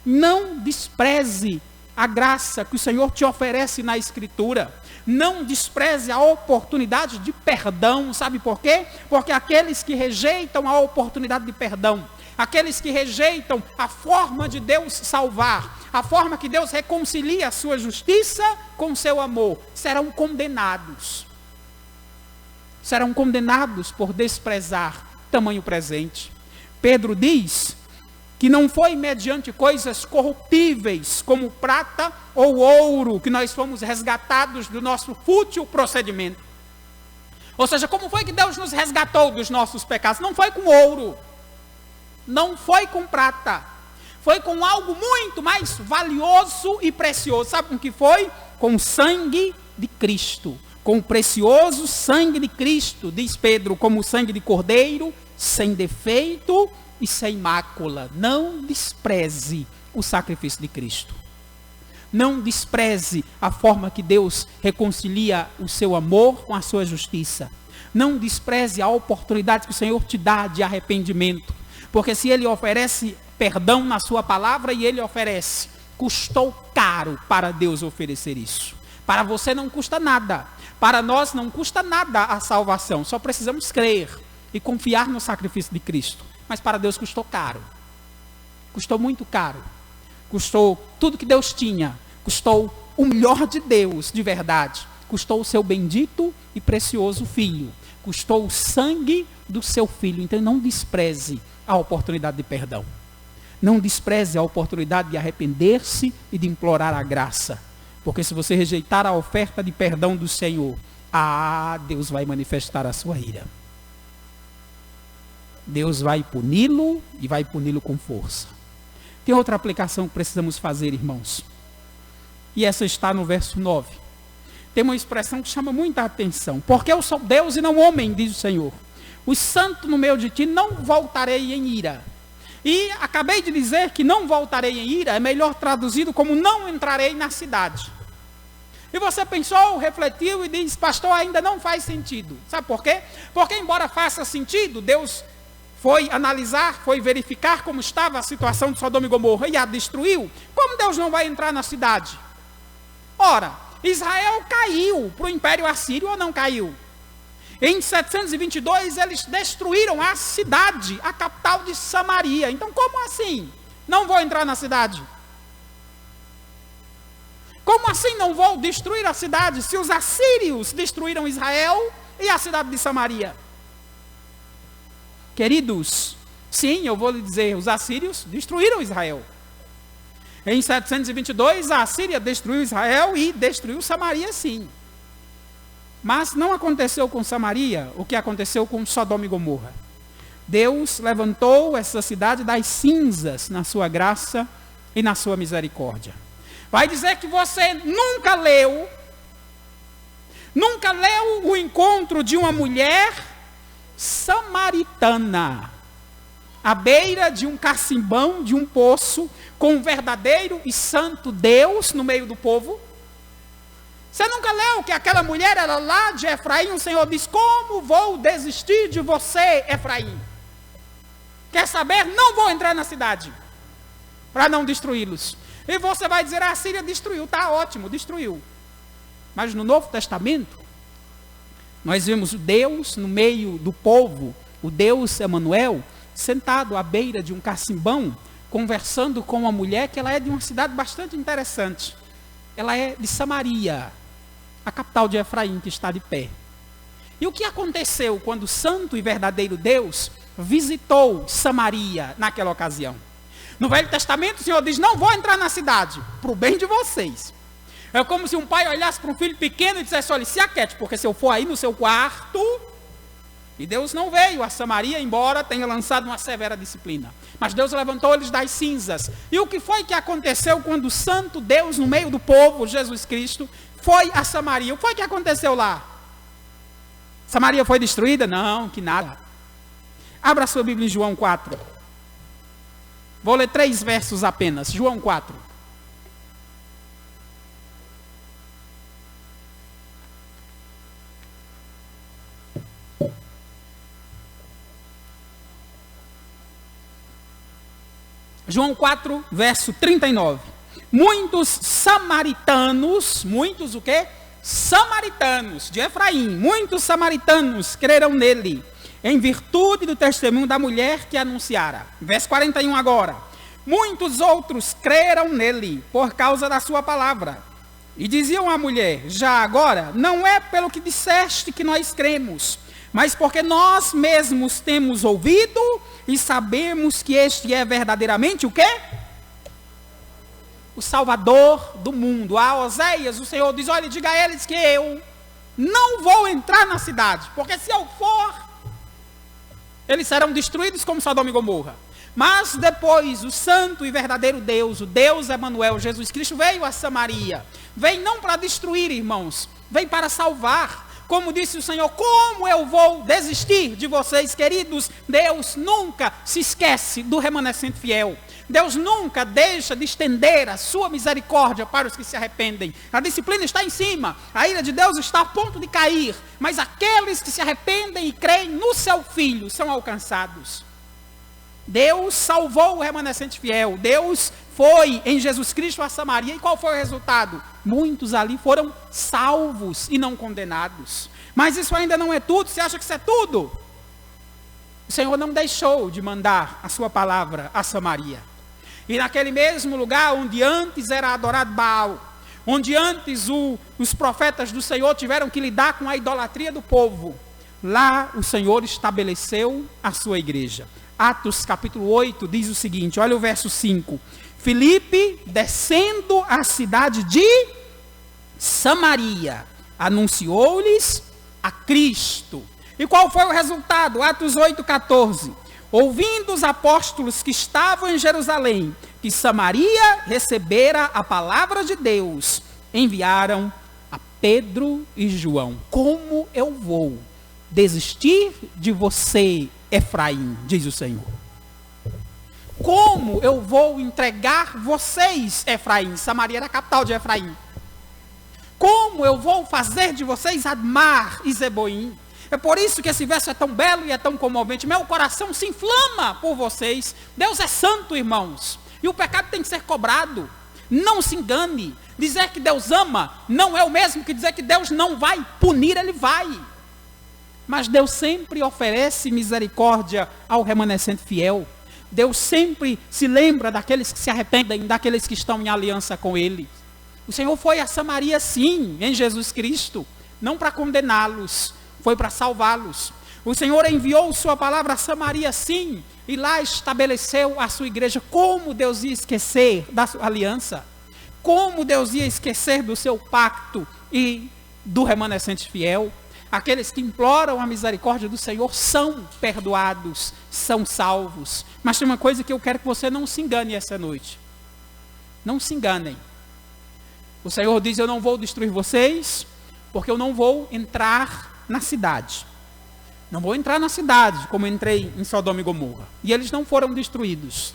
Não despreze a graça que o Senhor te oferece na Escritura. Não despreze a oportunidade de perdão. Sabe por quê? Porque aqueles que rejeitam a oportunidade de perdão, aqueles que rejeitam a forma de Deus salvar, a forma que Deus reconcilia a sua justiça com o seu amor, serão condenados. Serão condenados por desprezar tamanho presente. Pedro diz que não foi mediante coisas corruptíveis, como prata ou ouro, que nós fomos resgatados do nosso fútil procedimento. Ou seja, como foi que Deus nos resgatou dos nossos pecados? Não foi com ouro, não foi com prata, foi com algo muito mais valioso e precioso. Sabe com que foi? Com o sangue de Cristo, com o precioso sangue de Cristo, diz Pedro, como o sangue de cordeiro, sem defeito e sem mácula. Não despreze o sacrifício de Cristo. Não despreze a forma que Deus reconcilia o seu amor com a sua justiça. Não despreze a oportunidade que o Senhor te dá de arrependimento. Porque se Ele oferece perdão na sua palavra, e Ele oferece, custou caro para Deus oferecer isso. Para você não custa nada. Para nós não custa nada a salvação. Só precisamos crer e confiar no sacrifício de Cristo. Mas para Deus custou caro. Custou muito caro. Custou tudo que Deus tinha. Custou o melhor de Deus, de verdade. Custou o seu bendito e precioso Filho. Custou o sangue do seu Filho. Então não despreze a oportunidade de perdão. Não despreze a oportunidade de arrepender-se e de implorar a graça. Porque se você rejeitar a oferta de perdão do Senhor, Deus vai manifestar a sua ira. Deus vai puni-lo e vai puni-lo com força. Tem outra aplicação que precisamos fazer, irmãos. E essa está no verso 9. Tem uma expressão que chama muita atenção. Porque eu sou Deus e não homem, diz o Senhor. O santo no meio de ti não voltarei em ira. E acabei de dizer que não voltarei em ira, é melhor traduzido como não entrarei na cidade. E você pensou, refletiu e diz, pastor, ainda não faz sentido. Sabe por quê? Porque embora faça sentido, Deus foi analisar, foi verificar como estava a situação de Sodoma e Gomorra e a destruiu. Como Deus não vai entrar na cidade? Ora, Israel caiu para o Império Assírio ou não caiu? Em 722 eles destruíram a cidade, a capital de Samaria. Então como assim? Não vou entrar na cidade? Como assim não vou destruir a cidade se os assírios destruíram Israel e a cidade de Samaria? Queridos, sim, eu vou lhe dizer, os assírios destruíram Israel. Em 722 a Assíria destruiu Israel e destruiu Samaria, sim. Mas não aconteceu com Samaria o que aconteceu com Sodoma e Gomorra. Deus levantou essa cidade das cinzas na sua graça e na sua misericórdia. Vai dizer que você nunca leu o encontro de uma mulher samaritana, à beira de um cacimbão, de um poço, com um verdadeiro e santo Deus no meio do povo? Você nunca leu que aquela mulher era lá de Efraim? O Senhor diz, como vou desistir de você, Efraim? Quer saber? Não vou entrar na cidade, para não destruí-los. E você vai dizer, a Síria destruiu, está ótimo, destruiu. Mas no Novo Testamento, nós vemos Deus no meio do povo, o Deus Emanuel, sentado à beira de um cacimbão, conversando com uma mulher que ela é de uma cidade bastante interessante. Ela é de Samaria, a capital de Efraim, que está de pé. E o que aconteceu quando o santo e verdadeiro Deus visitou Samaria naquela ocasião? No Velho Testamento o Senhor diz, não vou entrar na cidade, para o bem de vocês. É como se um pai olhasse para um filho pequeno e dissesse, olha, se aquete, porque se eu for aí no seu quarto... E Deus não veio a Samaria, embora tenha lançado uma severa disciplina. Mas Deus levantou eles das cinzas. E o que foi que aconteceu quando o santo Deus, no meio do povo, Jesus Cristo, foi a Samaria? O que foi que aconteceu lá? Samaria foi destruída? Não, que nada. Abra sua Bíblia em João 4. Vou ler 3 versos apenas. João 4. João 4, verso 39. Muitos samaritanos, muitos o quê? Samaritanos de Efraim, muitos samaritanos creram nele, em virtude do testemunho da mulher que anunciara. Verso 41 agora. Muitos outros creram nele, por causa da sua palavra. E diziam à mulher, já agora, não é pelo que disseste que nós cremos, mas porque nós mesmos temos ouvido e sabemos que este é verdadeiramente o quê? O Salvador do mundo. A Oséias, o Senhor diz, olha, diga a eles que eu não vou entrar na cidade, porque se eu for, eles serão destruídos como Sodoma e Gomorra. Mas depois, o santo e verdadeiro Deus, o Deus Emanuel, Jesus Cristo, veio a Samaria. Veio não para destruir, irmãos, veio para salvar. Como disse o Senhor, como eu vou desistir de vocês, queridos? Deus nunca se esquece do remanescente fiel. Deus nunca deixa de estender a sua misericórdia para os que se arrependem. A disciplina está em cima, a ira de Deus está a ponto de cair, mas aqueles que se arrependem e creem no seu Filho são alcançados. Deus salvou o remanescente fiel. Deus foi em Jesus Cristo a Samaria. E qual foi o resultado? Muitos ali foram salvos e não condenados. Mas isso ainda não é tudo. Você acha que isso é tudo? O Senhor não deixou de mandar a sua palavra a Samaria. E naquele mesmo lugar onde antes era adorado Baal, onde antes os profetas do Senhor tiveram que lidar com a idolatria do povo, lá o Senhor estabeleceu a sua igreja. Atos capítulo 8 diz o seguinte, olha o verso 5. Filipe, descendo à cidade de Samaria, anunciou-lhes a Cristo. E qual foi o resultado? Atos 8,14. Ouvindo os apóstolos que estavam em Jerusalém, que Samaria recebera a palavra de Deus, enviaram a Pedro e João. Como eu vou desistir de você, Efraim, diz o Senhor. como eu vou entregar vocês, Efraim? Samaria era a capital de Efraim. Como eu vou fazer de vocês Admar e Zeboim? É por isso que esse verso é tão belo e é tão comovente. Meu coração se inflama por vocês. Deus é santo, irmãos. E o pecado tem que ser cobrado. Não se engane. Dizer que Deus ama não é o mesmo que dizer que Deus não vai punir, Ele vai. Mas Deus sempre oferece misericórdia ao remanescente fiel. Deus sempre se lembra daqueles que se arrependem, daqueles que estão em aliança com Ele. O Senhor foi a Samaria sim, em Jesus Cristo, não para condená-los, foi para salvá-los. O Senhor enviou sua palavra a Samaria sim, e lá estabeleceu a sua igreja. Como Deus ia esquecer da sua aliança? Como Deus ia esquecer do seu pacto e do remanescente fiel? Aqueles que imploram a misericórdia do Senhor são perdoados, são salvos. Mas tem uma coisa que eu quero que você não se engane essa noite. Não se enganem. O Senhor diz: eu não vou destruir vocês, porque eu não vou entrar na cidade. Não vou entrar na cidade, como entrei em Sodoma e Gomorra. E eles não foram destruídos.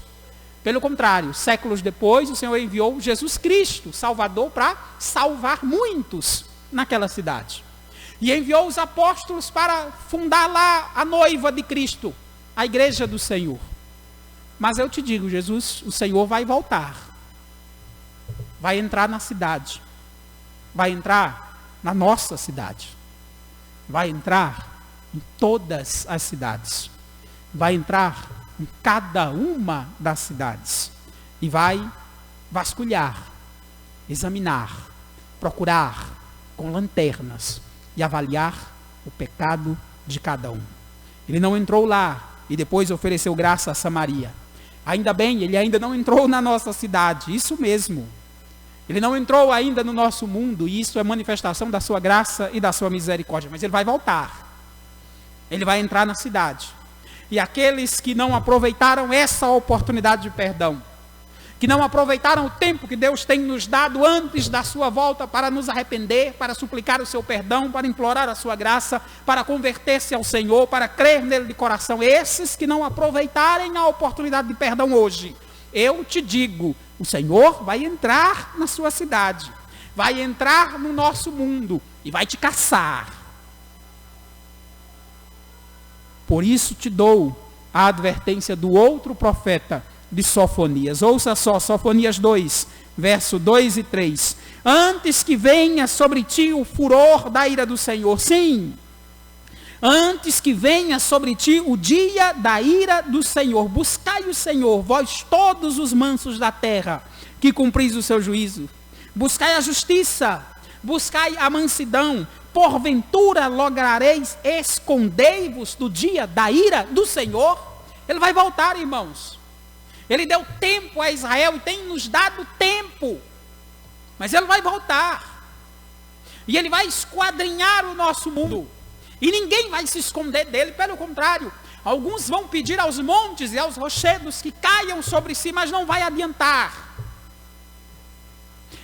Pelo contrário, séculos depois, o Senhor enviou Jesus Cristo, Salvador, para salvar muitos naquela cidade. E enviou os apóstolos para fundar lá a noiva de Cristo, a igreja do Senhor. Mas eu te digo, Jesus, o Senhor vai voltar. Vai entrar na cidade. Vai entrar na nossa cidade. Vai entrar em todas as cidades. Vai entrar em cada uma das cidades. E vai vasculhar, examinar, procurar com lanternas e avaliar o pecado de cada um. Ele não entrou lá e depois ofereceu graça a Samaria. Ainda bem, ele ainda não entrou na nossa cidade, isso mesmo. Ele não entrou ainda no nosso mundo, e isso é manifestação da sua graça e da sua misericórdia. Mas ele vai voltar. Ele vai entrar na cidade. E aqueles que não aproveitaram essa oportunidade de perdão, que não aproveitaram o tempo que Deus tem nos dado antes da sua volta para nos arrepender, para suplicar o seu perdão, para implorar a sua graça, para converter-se ao Senhor, para crer nele de coração, esses que não aproveitarem a oportunidade de perdão hoje, eu te digo, o Senhor vai entrar na sua cidade, vai entrar no nosso mundo e vai te caçar. Por isso te dou a advertência do outro profeta de Sofonias. Ouça só, Sofonias 2, verso 2 e 3. Antes que venha sobre ti o furor da ira do Senhor, sim, antes que venha sobre ti o dia da ira do Senhor, buscai o Senhor, vós todos os mansos da terra, que cumpris o seu juízo. Buscai a justiça, buscai a mansidão, porventura lograreis escondei-vos do dia da ira do Senhor. Ele vai voltar, irmãos. Ele deu tempo a Israel e tem nos dado tempo. Mas ele vai voltar. E ele vai esquadrinhar o nosso mundo. E ninguém vai se esconder dele, pelo contrário. Alguns vão pedir aos montes e aos rochedos que caiam sobre si, mas não vai adiantar.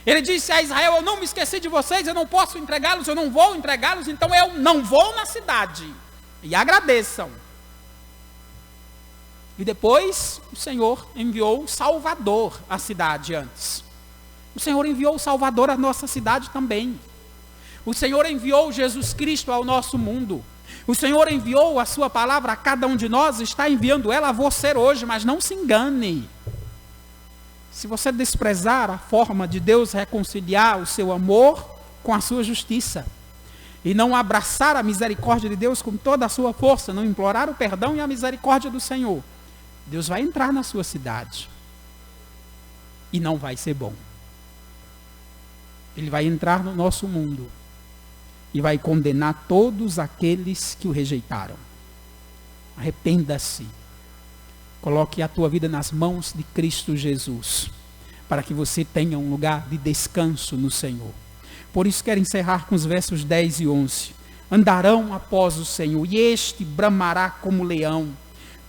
Ele disse a Israel: eu não me esqueci de vocês, eu não posso entregá-los, eu não vou entregá-los, então eu não vou na cidade. E agradeçam. E depois o Senhor enviou Salvador à cidade antes. O Senhor enviou Salvador à nossa cidade também. O Senhor enviou Jesus Cristo ao nosso mundo. O Senhor enviou a sua palavra a cada um de nós, está enviando ela a você hoje, mas não se engane. Se você desprezar a forma de Deus reconciliar o seu amor com a sua justiça, e não abraçar a misericórdia de Deus com toda a sua força, não implorar o perdão e a misericórdia do Senhor, Deus vai entrar na sua cidade. E não vai ser bom. Ele vai entrar no nosso mundo. E vai condenar todos aqueles que o rejeitaram. Arrependa-se. Coloque a tua vida nas mãos de Cristo Jesus. Para que você tenha um lugar de descanso no Senhor. Por isso quero encerrar com os versos 10 e 11. Andarão após o Senhor, e este bramará como leão.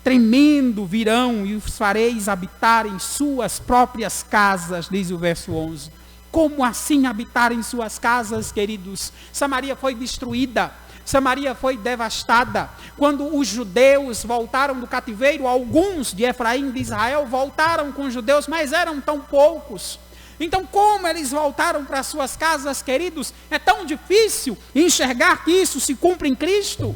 Tremendo virão e os fareis habitar em suas próprias casas, diz o verso 11. Como assim habitar em suas casas, queridos? Samaria foi destruída. Samaria foi devastada. Quando os judeus voltaram do cativeiro, alguns de Efraim, de Israel, voltaram com os judeus, mas eram tão poucos. Então, como eles voltaram para suas casas, queridos, é tão difícil enxergar que isso se cumpre em Cristo.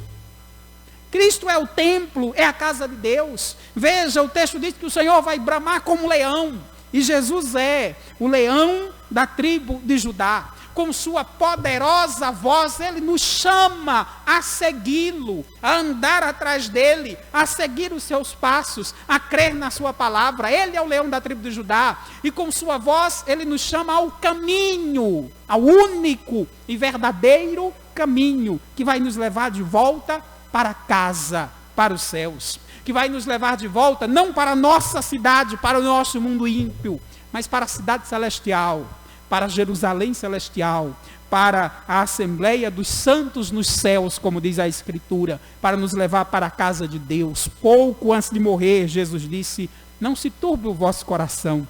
Cristo é o templo, é a casa de Deus. Veja, o texto diz que o Senhor vai bramar como leão. E Jesus é o leão da tribo de Judá. Com sua poderosa voz, Ele nos chama a segui-lo, a andar atrás dEle, a seguir os seus passos, a crer na sua palavra. Ele é o leão da tribo de Judá. E com sua voz, Ele nos chama ao caminho, ao único e verdadeiro caminho, que vai nos levar de volta para casa, para os céus. Que vai nos levar de volta, não para a nossa cidade, para o nosso mundo ímpio, mas para a cidade celestial, para Jerusalém celestial, para a Assembleia dos Santos nos céus, como diz a Escritura, para nos levar para a casa de Deus. Pouco antes de morrer, Jesus disse: não se turbe o vosso coração,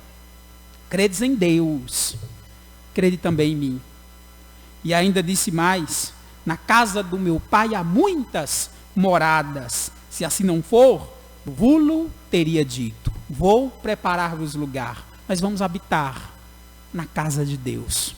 credes em Deus, crede também em mim. E ainda disse mais: na casa do meu Pai há muitas moradas, se assim não for, vulo teria dito, vou preparar-vos lugar, mas vamos habitar na casa de Deus.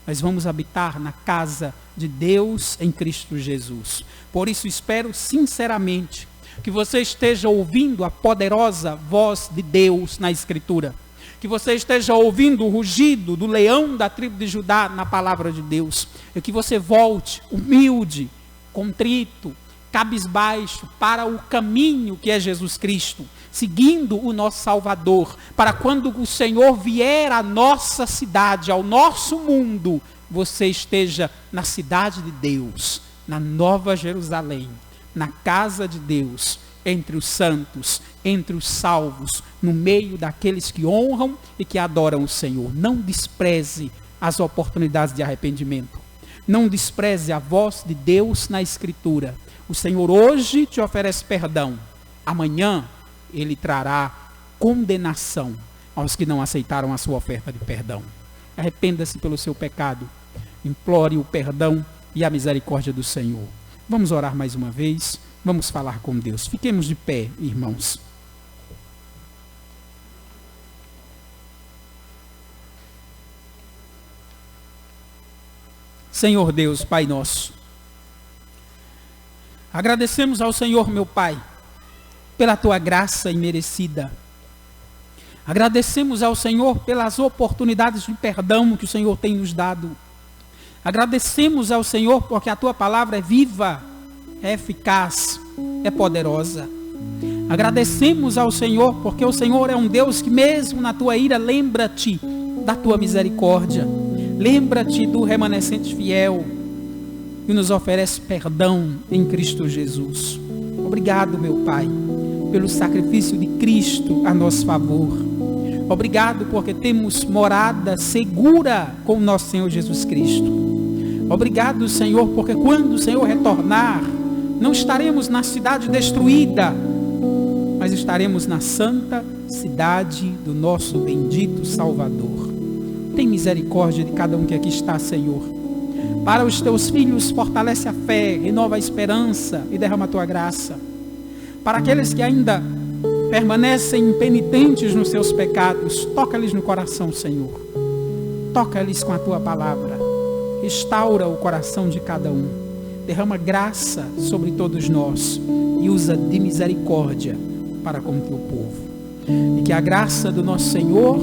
Nós vamos habitar na casa de Deus em Cristo Jesus. Por isso espero sinceramente que você esteja ouvindo a poderosa voz de Deus na Escritura. Que você esteja ouvindo o rugido do leão da tribo de Judá na palavra de Deus. E que você volte humilde, contrito, cabisbaixo para o caminho que é Jesus Cristo, seguindo o nosso Salvador, para quando o Senhor vier à nossa cidade, ao nosso mundo, você esteja na cidade de Deus, na Nova Jerusalém, na casa de Deus, entre os santos, entre os salvos, no meio daqueles que honram e que adoram o Senhor. Não despreze as oportunidades de arrependimento. Não despreze a voz de Deus na Escritura. O Senhor hoje te oferece perdão. Amanhã Ele trará condenação aos que não aceitaram a sua oferta de perdão. Arrependa-se pelo seu pecado. Implore o perdão e a misericórdia do Senhor. Vamos orar mais uma vez. Vamos falar com Deus. Fiquemos de pé, irmãos. Senhor Deus, Pai nosso, agradecemos ao Senhor, meu Pai, pela Tua graça imerecida. Agradecemos ao Senhor pelas oportunidades de perdão que o Senhor tem nos dado. Agradecemos ao Senhor porque a Tua palavra é viva, é eficaz, é poderosa. Agradecemos ao Senhor porque o Senhor é um Deus que mesmo na Tua ira lembra-te da Tua misericórdia. Lembra-te do remanescente fiel e nos oferece perdão em Cristo Jesus. Obrigado, meu Pai, pelo sacrifício de Cristo a nosso favor. Obrigado porque temos morada segura com o nosso Senhor Jesus Cristo. Obrigado, Senhor, porque quando o Senhor retornar, não estaremos na cidade destruída, mas estaremos na santa cidade do nosso bendito Salvador. Tem misericórdia de cada um que aqui está, Senhor. Para os teus filhos, fortalece a fé, renova a esperança e derrama a tua graça. Para aqueles que ainda permanecem impenitentes nos seus pecados, toca-lhes no coração, Senhor. Toca-lhes com a tua palavra. Restaura o coração de cada um. Derrama graça sobre todos nós e usa de misericórdia para com o teu povo. E que a graça do nosso Senhor